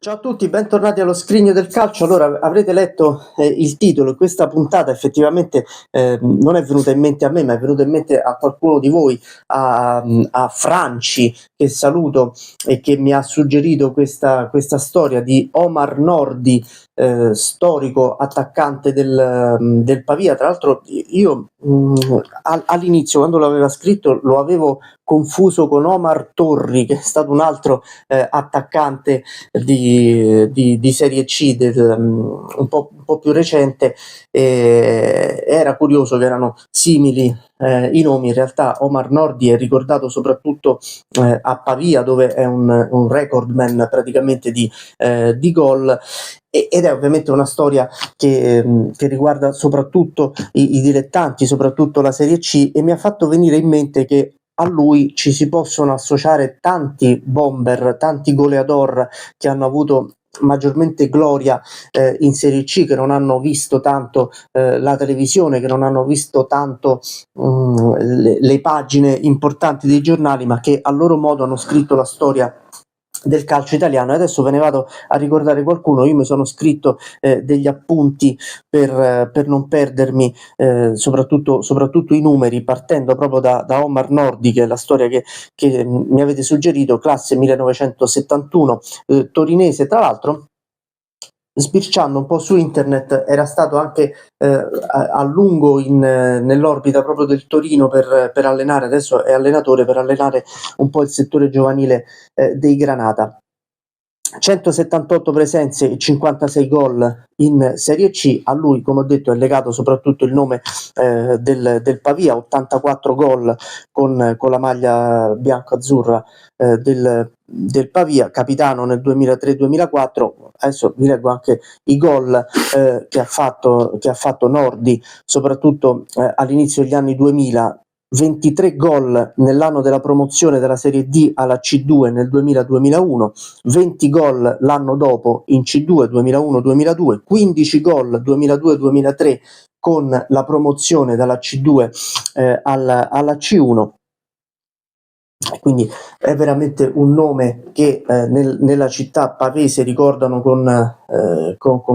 Ciao a tutti, bentornati allo Scrigno del Calcio. Allora, avrete letto il titolo. Questa puntata effettivamente non è venuta in mente a me, ma è venuta in mente a qualcuno di voi, a Franci, che saluto e che mi ha suggerito questa storia di Omar Nordi, storico attaccante del Pavia. Tra l'altro io all'inizio, quando l'aveva scritto, lo avevo confuso con Omar Torri, che è stato un altro attaccante di Serie C un po' più recente. Era curioso che erano simili i nomi. In realtà Omar Nordi è ricordato soprattutto a Pavia, dove è un recordman praticamente di gol, ed è ovviamente una storia che riguarda soprattutto i dilettanti, soprattutto la Serie C, e mi ha fatto venire in mente che a lui ci si possono associare tanti bomber, tanti goleador che hanno avuto maggiormente gloria in Serie C, che non hanno visto tanto la televisione, che non hanno visto tanto le pagine importanti dei giornali, ma che a loro modo hanno scritto la storia del calcio italiano. E adesso ve ne vado a ricordare qualcuno. Io mi sono scritto degli appunti per non perdermi soprattutto i numeri, partendo proprio da Omar Nordi, che è la storia che mi avete suggerito, classe 1971, torinese. Tra l'altro, sbirciando un po' su internet, era stato anche a lungo nell'orbita proprio del Torino per allenare. Adesso è allenatore per allenare un po' il settore giovanile dei Granata. 178 presenze e 56 gol in Serie C. A lui, come ho detto, è legato soprattutto il nome del Pavia, 84 gol con la maglia bianco-azzurra del Pavia, capitano nel 2003-2004. Adesso vi leggo anche i gol che ha fatto Nordi, soprattutto all'inizio degli anni 2000. 23 gol nell'anno della promozione dalla Serie D alla C2 nel 2000-2001, 20 gol l'anno dopo in C2 2001-2002, 15 gol 2002-2003 con la promozione dalla C2 alla C1. Quindi è veramente un nome che nella città pavese ricordano con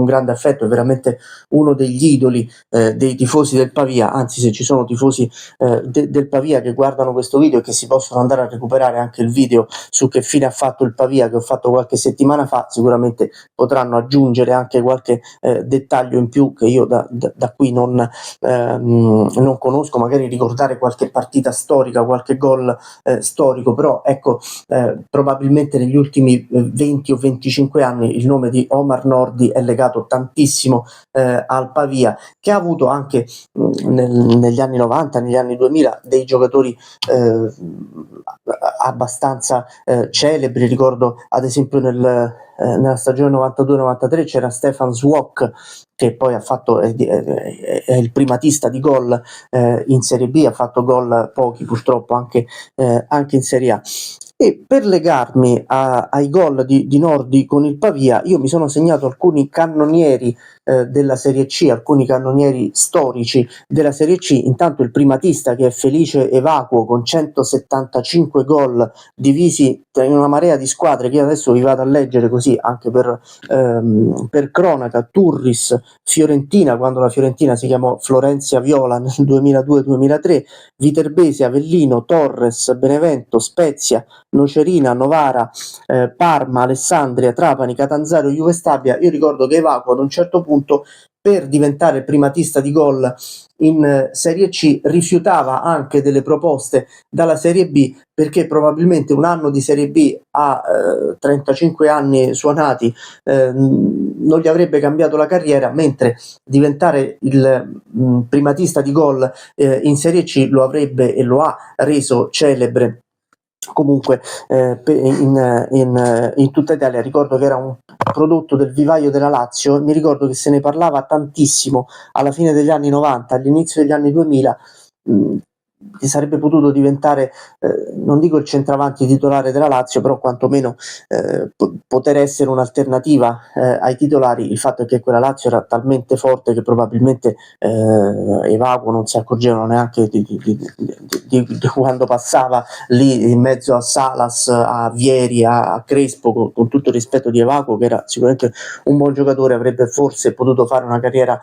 grande affetto. È veramente uno degli idoli dei tifosi del Pavia. Anzi, se ci sono tifosi del Pavia che guardano questo video e che si possono andare a recuperare anche il video su che fine ha fatto il Pavia, che ho fatto qualche settimana fa, sicuramente potranno aggiungere anche qualche dettaglio in più che io da qui non conosco, magari ricordare qualche partita storica, qualche gol storico. Però ecco, probabilmente negli ultimi 20 o 25 anni il nome di Omar Nordi è legato tantissimo al Pavia, che ha avuto anche negli anni 90, negli anni 2000 dei giocatori abbastanza celebri. Ricordo ad esempio nella stagione 92-93 c'era Stefan Zwok, che poi ha fatto è il primatista di gol in Serie B, ha fatto gol pochi purtroppo anche in Serie A. E per legarmi ai gol di Nordi con il Pavia, io mi sono segnato alcuni cannonieri della Serie C, alcuni cannonieri storici della Serie C. Intanto il primatista, che è Felice Evacuo, con 175 gol divisi in una marea di squadre, che io adesso vi vado a leggere così anche per cronaca: Turris, Fiorentina, quando la Fiorentina si chiamò Florentia Viola nel 2002-2003, Viterbese, Avellino, Torres, Benevento, Spezia, Nocerina, Novara, Parma, Alessandria, Trapani, Catanzaro, Juve Stabia. Io ricordo che Evacuo ad un certo punto, per diventare primatista di gol in Serie C, rifiutava anche delle proposte dalla Serie B, perché probabilmente un anno di Serie B a 35 anni suonati non gli avrebbe cambiato la carriera, mentre diventare il primatista di gol in Serie C lo avrebbe e lo ha reso celebre comunque in tutta Italia. Ricordo che era un prodotto del vivaio della Lazio. Mi ricordo che se ne parlava tantissimo alla fine degli anni 90, all'inizio degli anni 2000. che sarebbe potuto diventare, non dico il centravanti titolare della Lazio, però quantomeno poter essere un'alternativa ai titolari. Il fatto è che quella Lazio era talmente forte che probabilmente Evacuo non si accorgevano neanche di quando passava lì in mezzo a Salas, a Vieri, a Crespo, con tutto il rispetto di Evacuo, che era sicuramente un buon giocatore, avrebbe forse potuto fare una carriera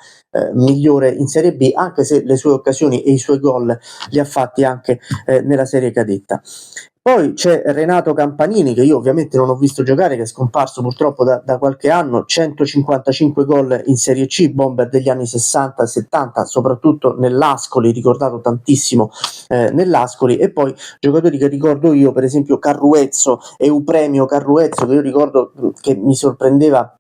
migliore in Serie B, anche se le sue occasioni e i suoi gol li ha fatti anche nella serie cadetta. Poi c'è Renato Campanini, che io ovviamente non ho visto giocare, che è scomparso purtroppo da qualche anno, 155 gol in Serie C, bomber degli anni 60-70, soprattutto nell'Ascoli, ricordato tantissimo nell'Ascoli. E poi giocatori che ricordo io, per esempio Carruezzo, Eupremio Carruezzo, che io ricordo che mi sorprendeva,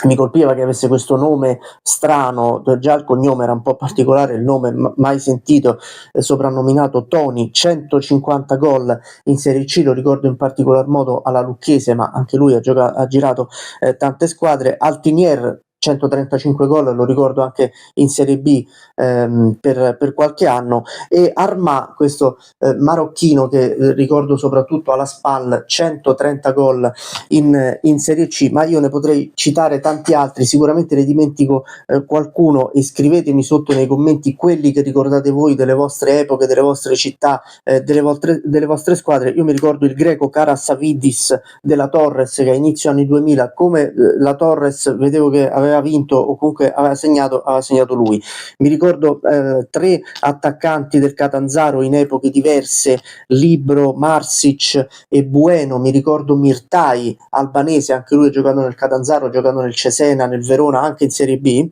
mi colpiva che avesse questo nome strano, già il cognome era un po' particolare, il nome mai sentito, soprannominato Tony, 150 gol in Serie C, lo ricordo in particolar modo alla Lucchese, ma anche lui ha girato tante squadre. Altinier, 135 gol, lo ricordo anche in Serie B per qualche anno. E Armà, questo marocchino che ricordo soprattutto alla SPAL, 130 gol in Serie C, ma io ne potrei citare tanti altri, sicuramente ne dimentico qualcuno, e scrivetemi sotto nei commenti quelli che ricordate voi delle vostre epoche, delle vostre città, delle vostre squadre. Io mi ricordo il greco Karasavidis della Torres, che a inizio anni 2000, come la Torres vedevo che aveva vinto o comunque aveva segnato lui. Mi ricordo 3 attaccanti del Catanzaro in epoche diverse, Libro, Marsic e Bueno. Mi ricordo Mirtai, albanese, anche lui ha giocato nel Catanzaro, ha giocato nel Cesena, nel Verona, anche in Serie B.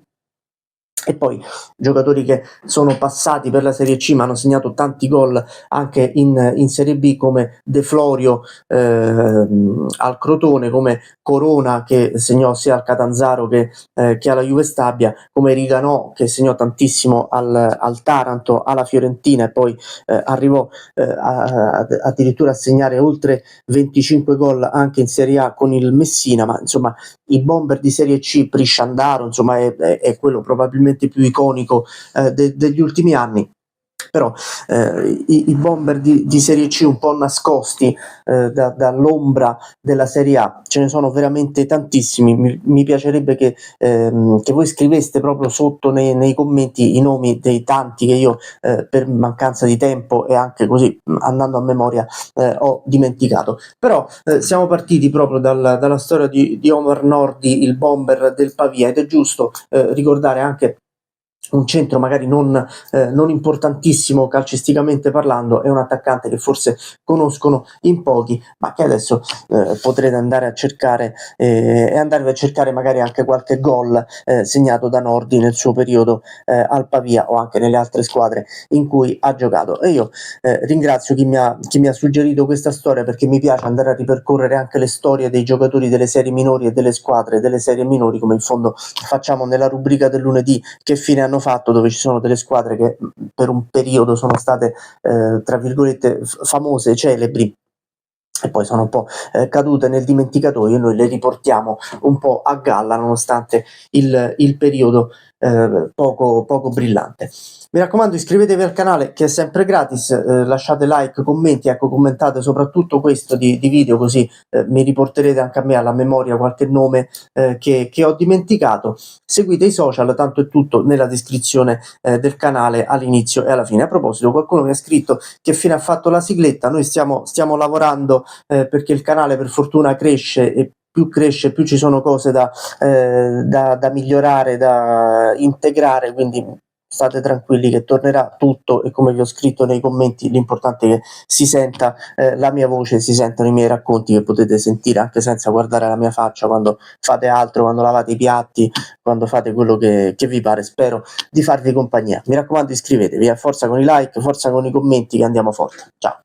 E poi giocatori che sono passati per la Serie C ma hanno segnato tanti gol anche in Serie B, come De Florio al Crotone, come Corona, che segnò sia al Catanzaro che alla Juve Stabia, come Riganò, che segnò tantissimo al Taranto, alla Fiorentina, e poi arrivò addirittura a segnare oltre 25 gol anche in Serie A con il Messina. Ma insomma i bomber di Serie C, Prisciandaro, insomma è quello probabilmente più iconico degli ultimi anni. Però i bomber di Serie C un po' nascosti dall'ombra della Serie A ce ne sono veramente tantissimi. Mi piacerebbe che voi scriveste proprio sotto nei commenti i nomi dei tanti che io per mancanza di tempo e anche così andando a memoria ho dimenticato. Però siamo partiti proprio dalla storia di Omar Nordi, il bomber del Pavia, ed è giusto ricordare anche un centro magari non importantissimo calcisticamente parlando, è un attaccante che forse conoscono in pochi, ma che adesso potrete andare a cercare e andarvi a cercare magari anche qualche gol segnato da Nordi nel suo periodo al Pavia o anche nelle altre squadre in cui ha giocato. E io ringrazio chi mi ha suggerito questa storia, perché mi piace andare a ripercorrere anche le storie dei giocatori delle serie minori e delle squadre delle serie minori, come in fondo facciamo nella rubrica del lunedì Che fine hanno fatto, dove ci sono delle squadre che per un periodo sono state tra virgolette famose, celebri, e poi sono un po' cadute nel dimenticatoio, e noi le riportiamo un po' a galla nonostante il periodo poco brillante. Mi raccomando, iscrivetevi al canale, che è sempre gratis, lasciate like, commenti, ecco, commentate soprattutto questo di video, così mi riporterete anche a me alla memoria qualche nome che ho dimenticato. Seguite i social, tanto è tutto nella descrizione del canale all'inizio e alla fine. A proposito, qualcuno mi ha scritto che fine ha fatto la sigletta. Noi stiamo lavorando perché il canale per fortuna cresce, e più cresce più ci sono cose da migliorare, da integrare, quindi state tranquilli che tornerà tutto. E come vi ho scritto nei commenti, l'importante è che si senta la mia voce, si sentano i miei racconti, che potete sentire anche senza guardare la mia faccia, quando fate altro, quando lavate i piatti, quando fate quello che vi pare. Spero di farvi compagnia. Mi raccomando, iscrivetevi, forza con i like, forza con i commenti, che andiamo forte. Ciao.